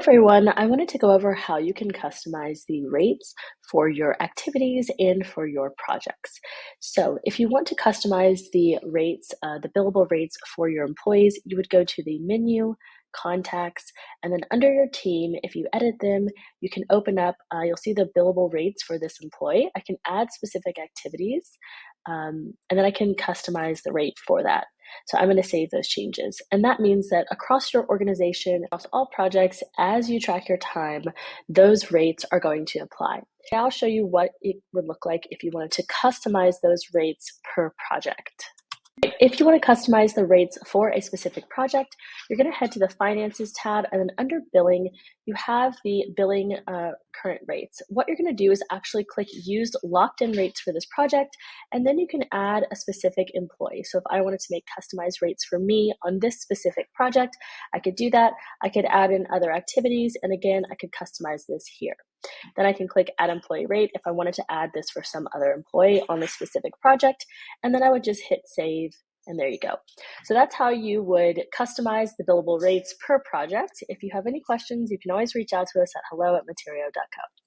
everyone, I wanted to go over how you can customize the rates for your activities and for your projects. So if you want to customize the rates, the billable rates for your employees, you would go to the menu, contacts, and then under your team, if you edit them, you can open up, you'll see the billable rates for this employee. I can add specific activities, and then I can customize the rate for that. So I'm going to save those changes. And that means that across your organization, across all projects, as you track your time, those rates are going to apply. Now I'll show you what it would look like if you wanted to customize those rates per project. If you want to customize the rates for a specific project, you're going to head to the Finances tab, and then under Billing, you have the Billing current rates. What you're going to do is actually click Use Locked-in Rates for this project, and then you can add a specific employee. So if I wanted to make customized rates for me on this specific project, I could do that. I could add in other activities, and again, I could customize this here. Then I can click Add Employee Rate if I wanted to add this for some other employee on this specific project, and then I would just hit Save, and there you go. So that's how you would customize the billable rates per project. If you have any questions, you can always reach out to us at hello@materio.co.